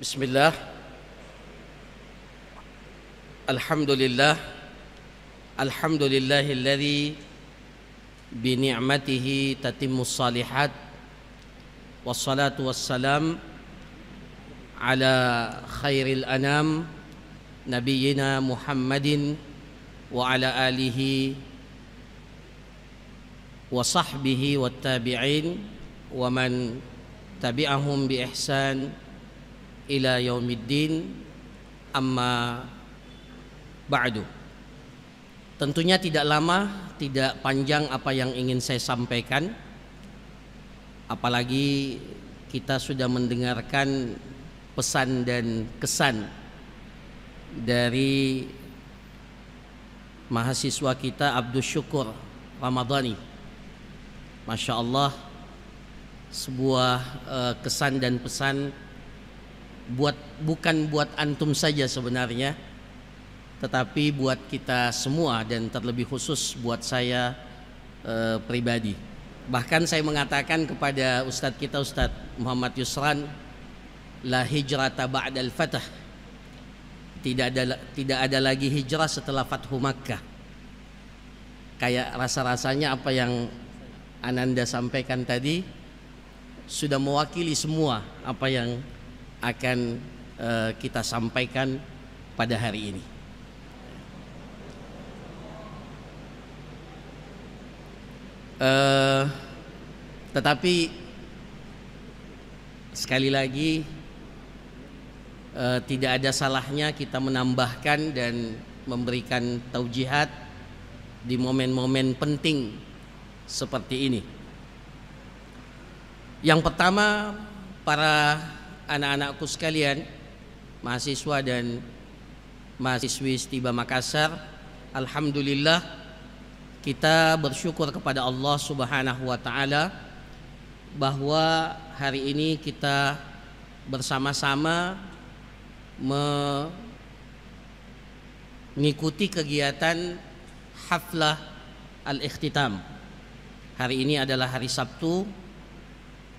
Bismillah, Alhamdulillah, Alhamdulillahilladzi bini'matihi tatimmus salihat. Wassalatu wassalam ala khairil anam nabiyyina Muhammadin wa ala alihi wa sahbihi wat tabi'in wa man tabi'ahum bi ihsan ila yaumiddin, amma ba'du. Tentunya tidak lama, tidak panjang apa yang ingin saya sampaikan, apalagi kita sudah mendengarkan pesan dan kesan dari mahasiswa kita Abdul Syukur Ramadhani. Masya Allah, sebuah kesan dan pesan bukan buat antum saja sebenarnya, tetapi buat kita semua dan terlebih khusus buat saya pribadi. Bahkan saya mengatakan kepada Ustadz kita, Ustadz Muhammad Yusran, la hijrata ba'dal fatah, tidak ada lagi hijrah setelah Fathu Makkah. Kayak rasa-rasanya apa yang Ananda sampaikan tadi sudah mewakili semua apa yang akan kita sampaikan pada hari ini. Tetapi sekali lagi tidak ada salahnya kita menambahkan dan memberikan taujihat di momen-momen penting seperti ini. Yang pertama, para anak-anakku sekalian, mahasiswa dan mahasiswi Stiba Makassar, alhamdulillah kita bersyukur kepada Allah Subhanahu wa taala bahwa hari ini kita bersama-sama mengikuti kegiatan haflah al-ikhtitam. Hari ini adalah hari Sabtu,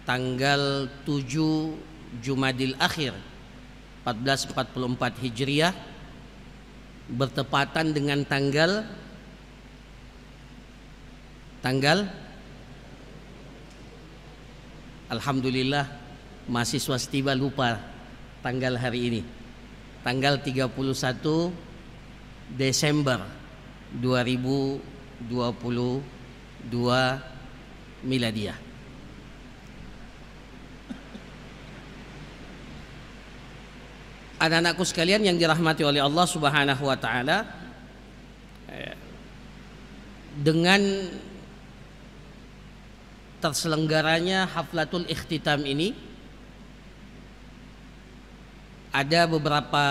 tanggal 7 Jumadil Akhir 1444 Hijriah, bertepatan dengan tanggal alhamdulillah mahasiswa Stiba lupa tanggal hari ini, tanggal 31 Desember 2022 Miladiah. Anak-anakku sekalian yang dirahmati oleh Allah Subhanahu wa taala, dengan terselenggaranya haflatul ikhtitam ini ada beberapa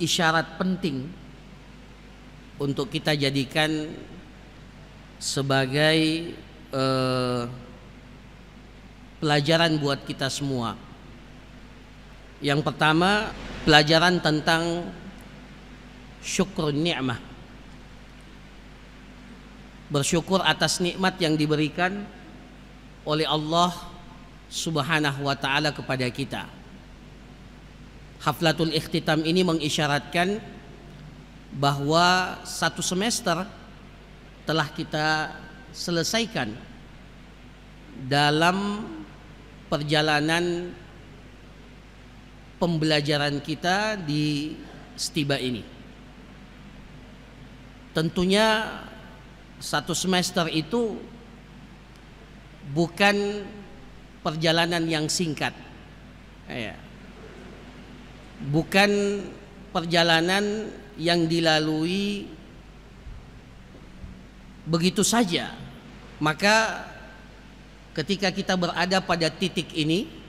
isyarat penting untuk kita jadikan sebagai pelajaran buat kita semua. Yang pertama, pelajaran tentang syukur ni'mah, bersyukur atas nikmat yang diberikan oleh Allah Subhanahu wa taala kepada kita. Haflatul ikhtitam ini mengisyaratkan bahwa satu semester telah kita selesaikan dalam perjalanan pembelajaran kita di Stiba ini. Tentunya satu semester itu bukan perjalanan yang singkat, bukan perjalanan yang dilalui begitu saja. Maka ketika kita berada pada titik ini,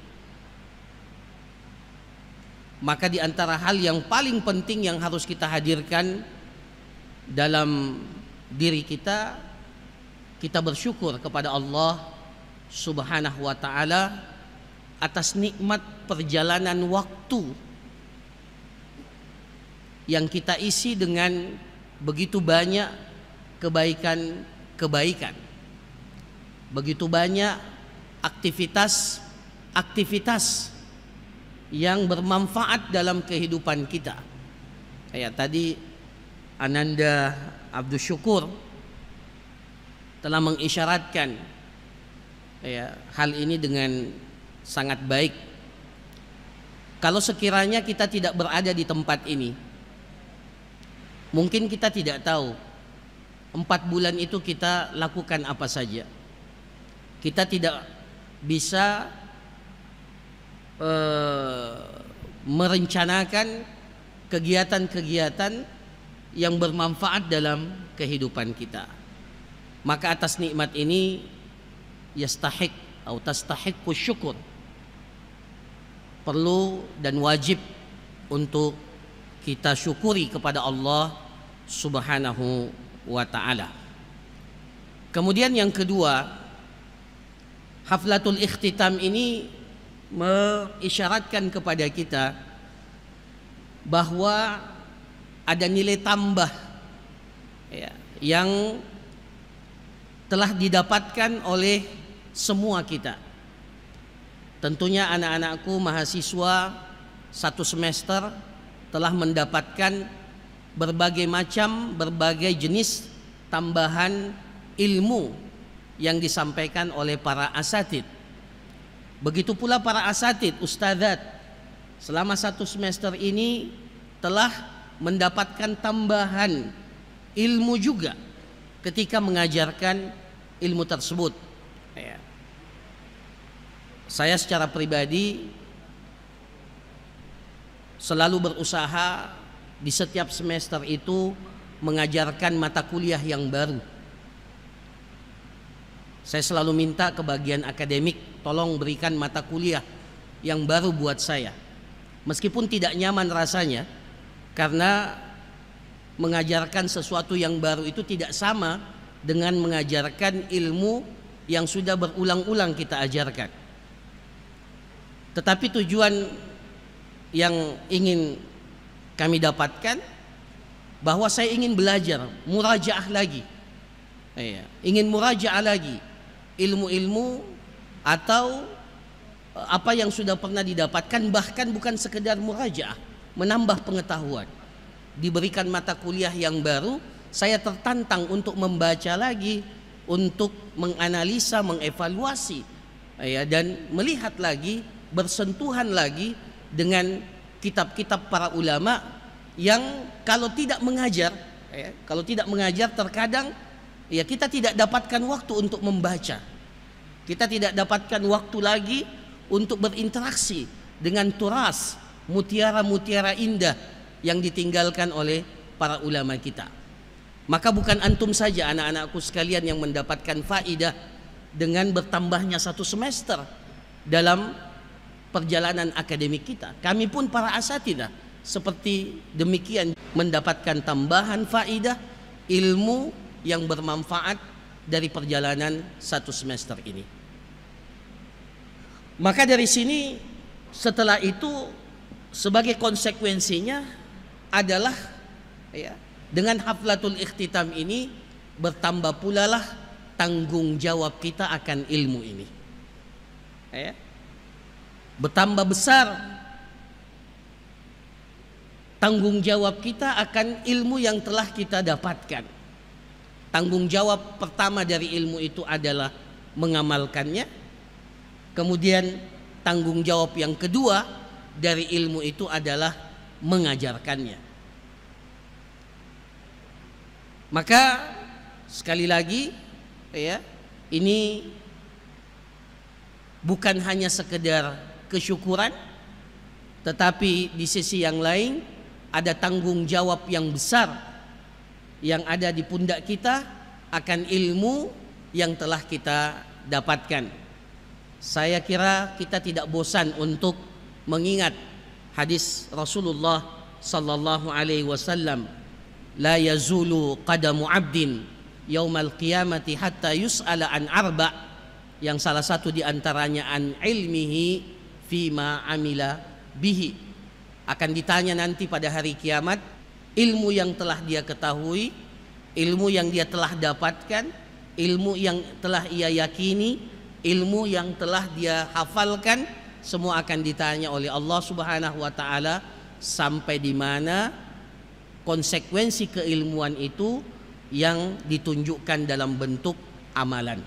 maka di antara hal yang paling penting yang harus kita hadirkan dalam diri kita, kita bersyukur kepada Allah Subhanahu wa taala atas nikmat perjalanan waktu yang kita isi dengan begitu banyak kebaikan-kebaikan, begitu banyak aktivitas yang bermanfaat dalam kehidupan kita. Kayak tadi Ananda Abdul Syukur telah mengisyaratkan hal ini dengan sangat baik. Kalau sekiranya kita tidak berada di tempat ini, mungkin kita tidak tahu 4 bulan itu kita lakukan apa saja. Kita tidak bisa merencanakan kegiatan-kegiatan yang bermanfaat dalam kehidupan kita. Maka atas nikmat ini yastahiq atau tastahiqqu syukur, perlu dan wajib untuk kita syukuri kepada Allah Subhanahu wa ta'ala. Kemudian yang kedua, Haflatul Ikhtitam ini mengisyaratkan kepada kita bahwa ada nilai tambah yang telah didapatkan oleh semua kita. Tentunya anak-anakku mahasiswa 1 semester telah mendapatkan berbagai jenis tambahan ilmu yang disampaikan oleh para asatid. Begitu pula para asatid, ustadzat, selama 1 semester ini telah mendapatkan tambahan ilmu juga ketika mengajarkan ilmu tersebut. Saya secara pribadi selalu berusaha di setiap semester itu mengajarkan mata kuliah yang baru. Saya selalu minta ke bagian akademik, tolong berikan mata kuliah yang baru buat saya. Meskipun tidak nyaman rasanya, karena mengajarkan sesuatu yang baru itu tidak sama dengan mengajarkan ilmu yang sudah berulang-ulang kita ajarkan. Tetapi tujuan yang ingin kami dapatkan, bahwa saya ingin belajar murajaah lagi, ingin murajaah lagi ilmu-ilmu atau apa yang sudah pernah didapatkan, bahkan bukan sekedar murajaah, menambah pengetahuan. Diberikan mata kuliah yang baru, saya tertantang untuk membaca lagi, untuk menganalisa, mengevaluasi, dan melihat lagi, bersentuhan lagi dengan kitab-kitab para ulama yang kalau tidak mengajar terkadang kita tidak dapatkan waktu untuk membaca. Kita tidak dapatkan waktu lagi untuk berinteraksi dengan turas, mutiara-mutiara indah yang ditinggalkan oleh para ulama kita. Maka bukan antum saja anak-anakku sekalian yang mendapatkan faidah dengan bertambahnya 1 semester dalam perjalanan akademik kita. Kami pun para asatidzah seperti demikian, mendapatkan tambahan faidah ilmu yang bermanfaat dari perjalanan 1 semester ini. Maka dari sini, setelah itu sebagai konsekuensinya adalah dengan Haflatul Ikhtitam ini bertambah pula lah tanggung jawab kita akan ilmu ini. Bertambah besar tanggung jawab kita akan ilmu yang telah kita dapatkan. Tanggung jawab pertama dari ilmu itu adalah mengamalkannya. Kemudian tanggung jawab yang kedua dari ilmu itu adalah mengajarkannya. Maka sekali lagi ini bukan hanya sekedar kesyukuran, tetapi di sisi yang lain ada tanggung jawab yang besar yang ada di pundak kita akan ilmu yang telah kita dapatkan. Saya kira kita tidak bosan untuk mengingat hadis Rasulullah sallallahu alaihi wasallam, la yazulu qadamu 'abdin yaumal qiyamati hatta yus'ala an arba', yang salah satu di antaranya an ilmihi fima amila bihi. Akan ditanya nanti pada hari kiamat ilmu yang telah dia ketahui, ilmu yang dia telah dapatkan, ilmu yang telah ia yakini, ilmu yang telah dia hafalkan semua akan ditanya oleh Allah Subhanahu wa taala sampai di mana konsekuensi keilmuan itu yang ditunjukkan dalam bentuk amalan.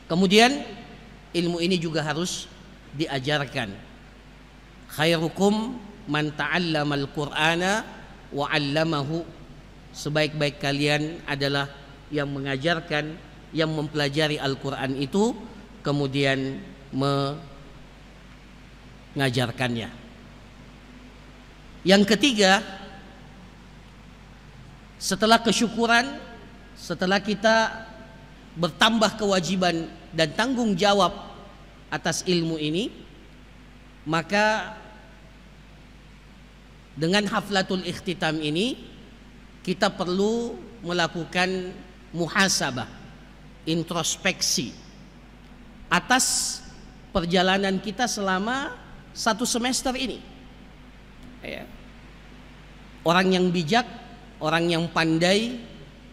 Kemudian ilmu ini juga harus diajarkan. Khairukum man ta'allamal Qur'ana wa 'allamahu. Sebaik-baik kalian adalah yang mengajarkan, yang mempelajari Al-Qur'an itu kemudian mengajarkannya. Yang ketiga, setelah kesyukuran, setelah kita bertambah kewajiban dan tanggung jawab atas ilmu ini, maka dengan haflatul ikhtitam ini kita perlu melakukan muhasabah, introspeksi atas perjalanan kita selama 1 semester ini. Orang yang bijak, orang yang pandai,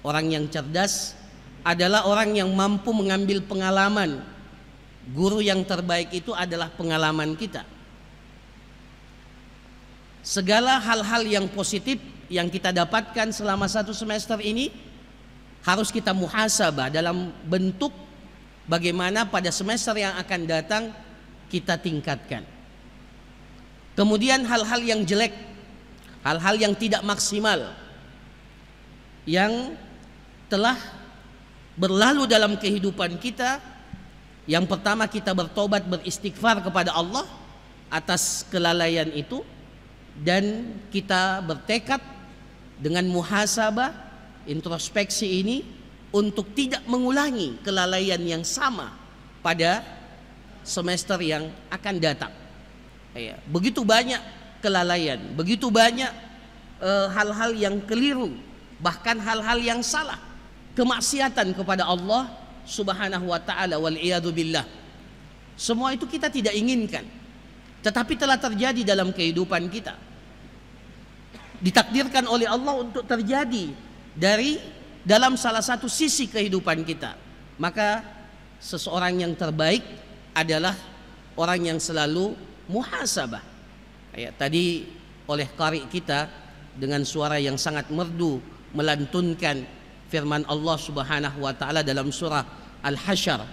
orang yang cerdas adalah orang yang mampu mengambil pengalaman. Guru yang terbaik itu adalah pengalaman kita. Segala hal-hal yang positif yang kita dapatkan selama 1 semester ini harus kita muhasabah dalam bentuk bagaimana pada semester yang akan datang kita tingkatkan. Kemudian hal-hal yang jelek, hal-hal yang tidak maksimal yang telah berlalu dalam kehidupan kita, yang pertama kita bertobat, beristighfar kepada Allah atas kelalaian itu, dan kita bertekad dengan muhasabah, introspeksi ini untuk tidak mengulangi kelalaian yang sama pada semester yang akan datang. Begitu banyak kelalaian, begitu banyak hal-hal yang keliru, bahkan hal-hal yang salah, kemaksiatan kepada Allah Subhanahu wa taala, wal iyadu billah. Semua itu kita tidak inginkan, tetapi telah terjadi dalam kehidupan kita. Ditakdirkan oleh Allah untuk terjadi dalam salah satu sisi kehidupan kita. Maka seseorang yang terbaik adalah orang yang selalu muhasabah. Tadi oleh qari kita dengan suara yang sangat merdu melantunkan firman Allah Subhanahu wa taala dalam surah Al-Hasyr.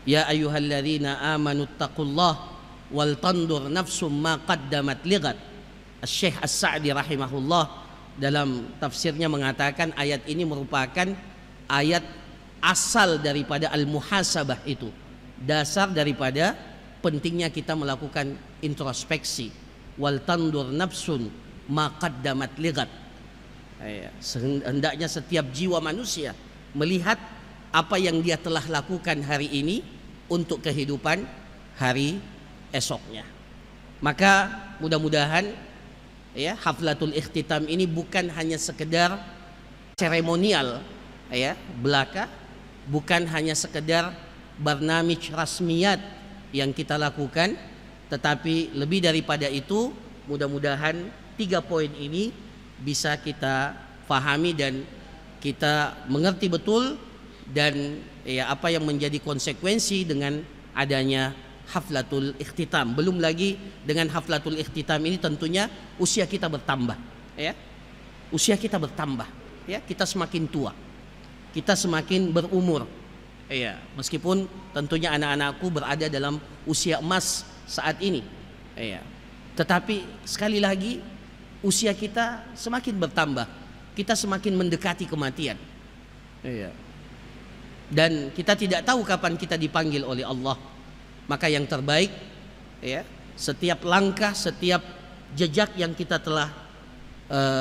Ya ayyuhalladzina amanu taqullaha wal tandur nafsum ma qaddamat lighad. Syekh As-Sa'di rahimahullah dalam tafsirnya mengatakan ayat ini merupakan ayat asal daripada al-muhasabah itu, dasar daripada pentingnya kita melakukan introspeksi. Wal tandur nafsun ma qaddamat lighad. Hendaknya setiap jiwa manusia melihat apa yang dia telah lakukan hari ini untuk kehidupan hari esoknya. Maka mudah-mudahan haflatul ikhtitam ini bukan hanya sekedar seremonial belaka, bukan hanya sekedar barnamij rasmiyat yang kita lakukan, tetapi lebih daripada itu, mudah-mudahan 3 poin ini bisa kita fahami dan kita mengerti betul, dan apa yang menjadi konsekuensi dengan adanya haflatul ikhtitam. Belum lagi dengan haflatul ikhtitam ini tentunya usia kita bertambah, usia kita bertambah, kita semakin tua, kita semakin berumur, meskipun tentunya anak-anakku berada dalam usia emas saat ini, tetapi sekali lagi usia kita semakin bertambah, kita semakin mendekati kematian, dan kita tidak tahu kapan kita dipanggil oleh Allah. Maka yang terbaik, setiap langkah, setiap jejak yang kita telah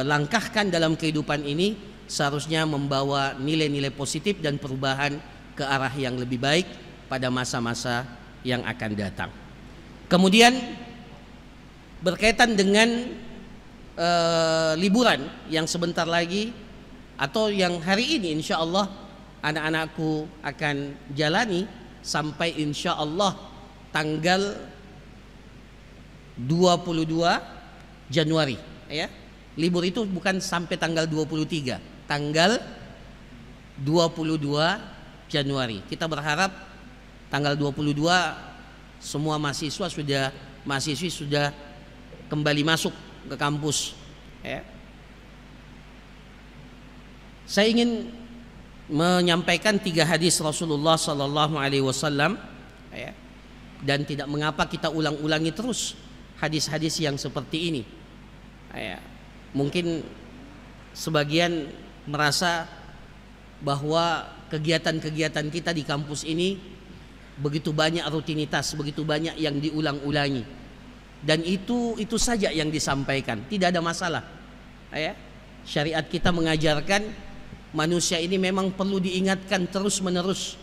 langkahkan dalam kehidupan ini seharusnya membawa nilai-nilai positif dan perubahan ke arah yang lebih baik pada masa-masa yang akan datang. Kemudian berkaitan dengan liburan yang sebentar lagi atau yang hari ini insya Allah anak-anakku akan jalani sampai insya Allah tanggal 22 Januari, libur itu bukan sampai tanggal 23, tanggal 22 Januari. Kita berharap tanggal 22 semua mahasiswi sudah kembali masuk ke kampus. Ya. Saya ingin menyampaikan 3 hadis Rasulullah Sallallahu Alaihi Wasallam, ya. Dan tidak mengapa kita ulang-ulangi terus hadis-hadis yang seperti ini. Ya. Mungkin sebagian merasa bahwa kegiatan-kegiatan kita di kampus ini begitu banyak rutinitas, begitu banyak yang diulang-ulangi, dan itu saja yang disampaikan, tidak ada masalah. Ya. Syariat kita mengajarkan manusia ini memang perlu diingatkan terus-menerus.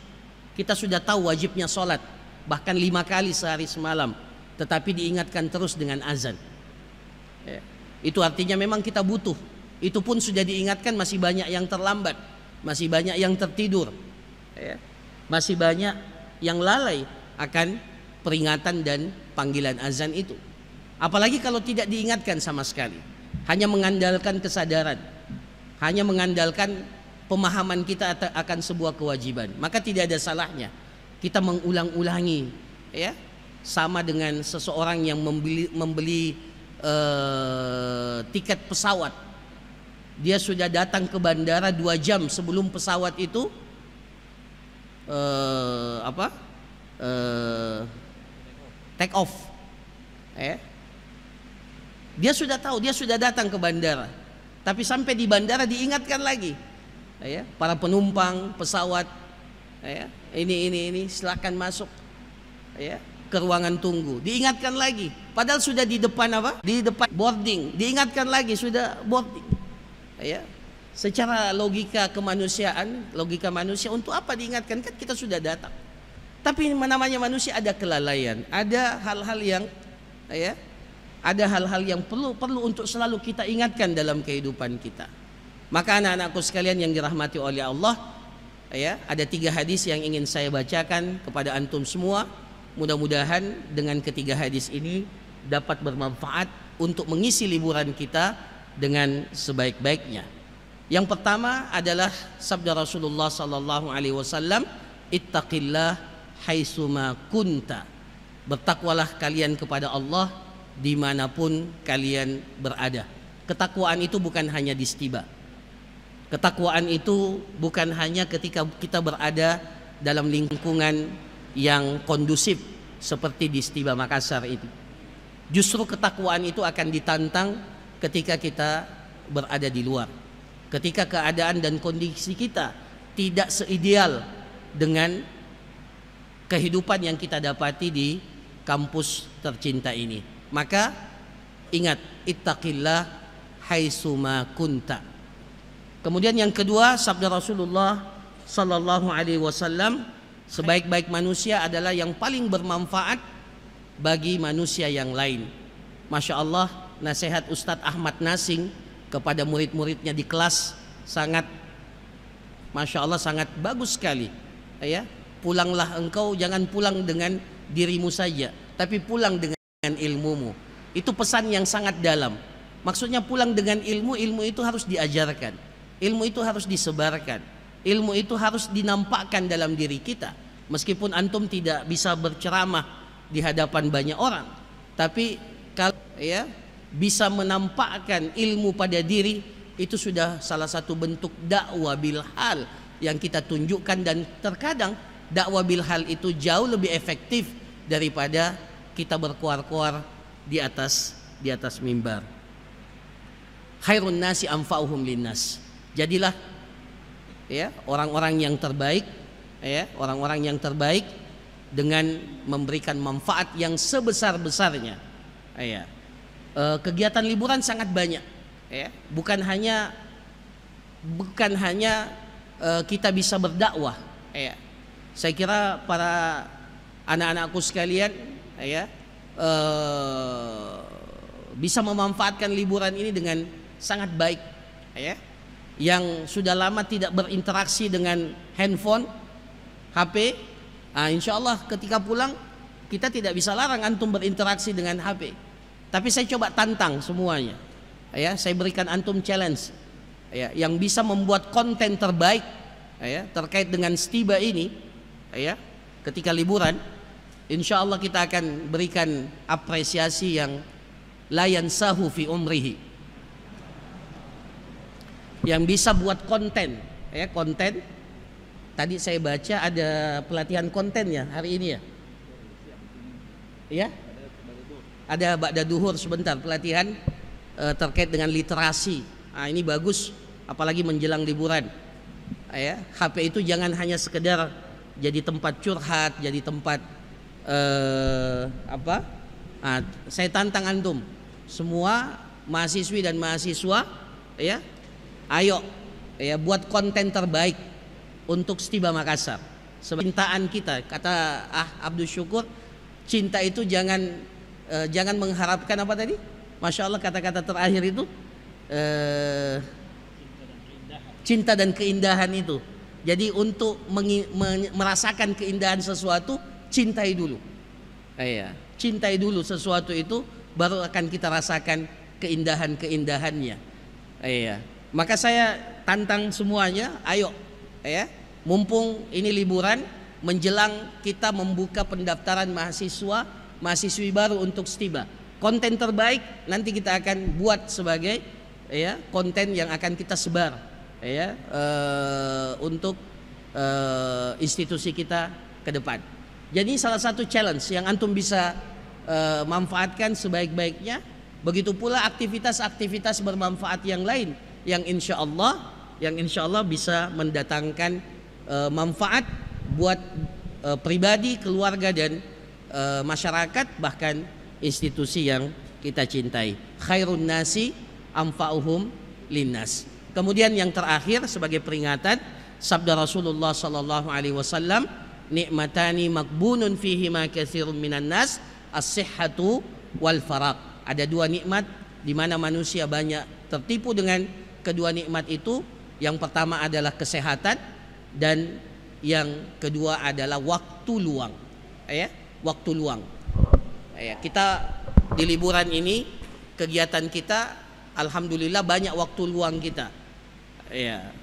Kita sudah tahu wajibnya sholat, bahkan 5 kali sehari semalam, tetapi diingatkan terus dengan azan. Ya. Itu artinya memang kita butuh. Itu pun sudah diingatkan, masih banyak yang terlambat, masih banyak yang tertidur, ya. Masih banyak yang lalai akan peringatan dan panggilan azan itu. Apalagi kalau tidak diingatkan sama sekali, hanya mengandalkan kesadaran, hanya mengandalkan pemahaman kita akan sebuah kewajiban, maka tidak ada salahnya kita mengulang-ulangi, ya. Sama dengan seseorang yang membeli tiket pesawat. Dia sudah datang ke bandara 2 jam sebelum pesawat itu take off. Dia sudah tahu, dia sudah datang ke bandara, tapi sampai di bandara diingatkan lagi, ya, para penumpang pesawat, ya, ini silakan masuk, ya, ke ruangan tunggu. Diingatkan lagi, padahal sudah di depan di depan boarding, diingatkan lagi sudah boarding. Ya, secara logika kemanusiaan, logika manusia, untuk apa diingatkan, kan kita sudah datang. Tapi namanya manusia ada kelalaian, ada hal-hal yang, ya, ada hal-hal yang perlu untuk selalu kita ingatkan dalam kehidupan kita. Maka anak-anakku sekalian yang dirahmati oleh Allah, ya, ada 3 hadis yang ingin saya bacakan kepada antum semua. Mudah-mudahan dengan ketiga hadis ini dapat bermanfaat untuk mengisi liburan kita dengan sebaik-baiknya. Yang pertama adalah sabda Rasulullah sallallahu alaihi wasallam, ittaqillah haitsuma kunta. Bertakwalah kalian kepada Allah dimanapun kalian berada. Ketakwaan itu bukan hanya di Stiba. Ketakwaan itu bukan hanya ketika kita berada dalam lingkungan yang kondusif seperti di Stiba Makassar itu. Justru ketakwaan itu akan ditantang ketika kita berada di luar, ketika keadaan dan kondisi kita tidak seideal dengan kehidupan yang kita dapati di kampus tercinta ini. Maka ingat, ittaqillah haitsuma kunta. Kemudian yang kedua, sabda Rasulullah sallallahu alaihi wasallam, sebaik-baik manusia adalah yang paling bermanfaat bagi manusia yang lain. Masya Allah, nasihat Ustadz Ahmad Nasing kepada murid-muridnya di kelas sangat, Masya Allah, sangat bagus sekali, ya. Pulanglah engkau, jangan pulang dengan dirimu saja, tapi pulang dengan ilmumu. Itu pesan yang sangat dalam. Maksudnya pulang dengan ilmu, ilmu itu harus diajarkan, ilmu itu harus disebarkan, ilmu itu harus dinampakkan dalam diri kita. Meskipun antum tidak bisa berceramah di hadapan banyak orang, tapi kalau, ya, bisa menampakkan ilmu pada diri, itu sudah salah satu bentuk dakwah bil hal yang kita tunjukkan. Dan terkadang dakwah bil hal itu jauh lebih efektif daripada kita berkuar-kuar di atas mimbar. Khairun nasi anfa'uhum linnas. Jadilah, ya, orang-orang yang terbaik, ya, orang-orang yang terbaik dengan memberikan manfaat yang sebesar-besarnya. Ya. Kegiatan liburan sangat banyak, ya. Bukan hanya kita bisa berdakwah, ya. Saya kira para anak-anakku sekalian, ya, bisa memanfaatkan liburan ini dengan sangat baik, ya. Yang sudah lama tidak berinteraksi dengan handphone, HP, insya Allah ketika pulang kita tidak bisa larang antum berinteraksi dengan HP. Tapi saya coba tantang semuanya, ya. Saya berikan antum challenge, ya, yang bisa membuat konten terbaik, ya, terkait dengan Stiba ini, ya, ketika liburan, insya Allah kita akan berikan apresiasi yang la yansahu fi umrihi, yang bisa buat konten, ya, konten. Tadi saya baca ada pelatihan konten ya hari ini ya. Ya, ada ba'da duhur sebentar pelatihan terkait dengan literasi. Nah, ini bagus, apalagi menjelang liburan. Ya, HP itu jangan hanya sekedar jadi tempat curhat, jadi tempat Nah, saya tantang antum semua mahasiswi dan mahasiswa, ya, ayo ya buat konten terbaik untuk Stiba Makassar. Cintaan kita, kata Abdul Syukur, cinta itu jangan mengharapkan apa tadi? Masya Allah, kata-kata terakhir itu cinta dan keindahan itu. Jadi untuk merasakan keindahan sesuatu, cintai dulu. Iya, cintai dulu sesuatu itu, baru akan kita rasakan keindahan-keindahannya. Iya. Maka saya tantang semuanya, ayo, ya, mumpung ini liburan, menjelang kita membuka pendaftaran mahasiswa, mahasiswi baru untuk Stiba. Konten terbaik nanti kita akan buat sebagai, ya, konten yang akan kita sebar, ya, untuk institusi kita ke depan. Jadi salah satu challenge yang antum bisa manfaatkan sebaik-baiknya. Begitu pula aktivitas-aktivitas bermanfaat yang lain yang insya Allah bisa mendatangkan manfaat buat pribadi, keluarga, dan masyarakat, bahkan institusi yang kita cintai. Khairun nasi anfa'uhum linnas. Kemudian yang terakhir sebagai peringatan, sabda Rasulullah sallallahu alaihi wasallam, nikmatani makbunun fihi ma katsirun minan nas, as-sihhatu wal faraq. Ada dua nikmat di mana manusia banyak tertipu dengan kedua nikmat itu. Yang pertama adalah kesehatan, dan yang kedua adalah waktu luang. Ya, waktu luang. Ya, kita di liburan ini kegiatan kita alhamdulillah banyak waktu luang kita. Ya.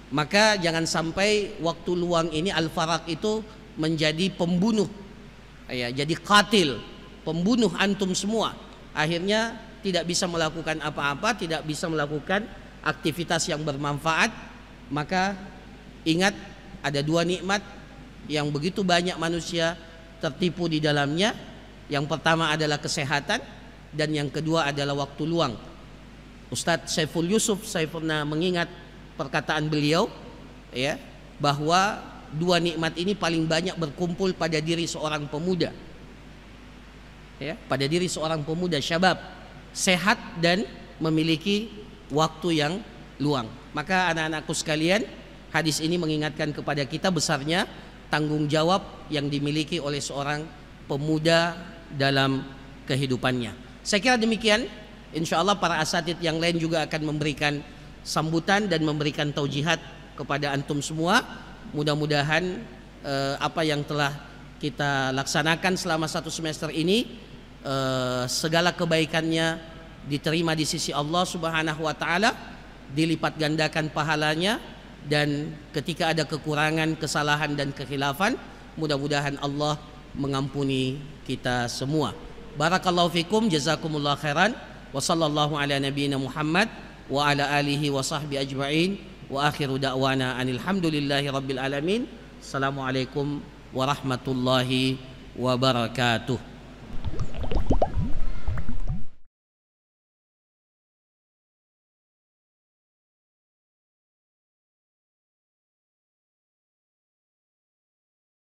Maka jangan sampai waktu luang ini al-faraq itu menjadi pembunuh. Ya, jadi qatil, pembunuh antum semua. Akhirnya tidak bisa melakukan apa-apa, tidak bisa melakukan aktivitas yang bermanfaat. Maka ingat, ada dua nikmat yang begitu banyak manusia tertipu di dalamnya. Yang pertama adalah kesehatan, dan yang kedua adalah waktu luang. Ustadz Saiful Yusuf, saya pernah mengingat perkataan beliau, ya, bahwa dua nikmat ini paling banyak berkumpul pada diri seorang pemuda. Ya, pada diri seorang pemuda syabab, sehat dan memiliki waktu yang luang. Maka anak-anakku sekalian, hadis ini mengingatkan kepada kita besarnya tanggung jawab yang dimiliki oleh seorang pemuda dalam kehidupannya. Saya kira demikian. Insya Allah para asatid yang lain juga akan memberikan sambutan dan memberikan taujihat kepada antum semua. Mudah-mudahan apa yang telah kita laksanakan selama satu semester ini, segala kebaikannya diterima di sisi Allah Subhanahu wa taala, dilipat gandakan pahalanya, dan ketika ada kekurangan, kesalahan dan kekhilafan, mudah-mudahan Allah mengampuni kita semua. Barakallahu fikum, jazakumullah khairan, wa sallallahu ala nabiyyina Muhammad wa ala alihi wa sahbihi ajma'in, wa akhiru da'wana anil hamdulillahi rabbil alamin. Assalamualaikum warahmatullahi wabarakatuh.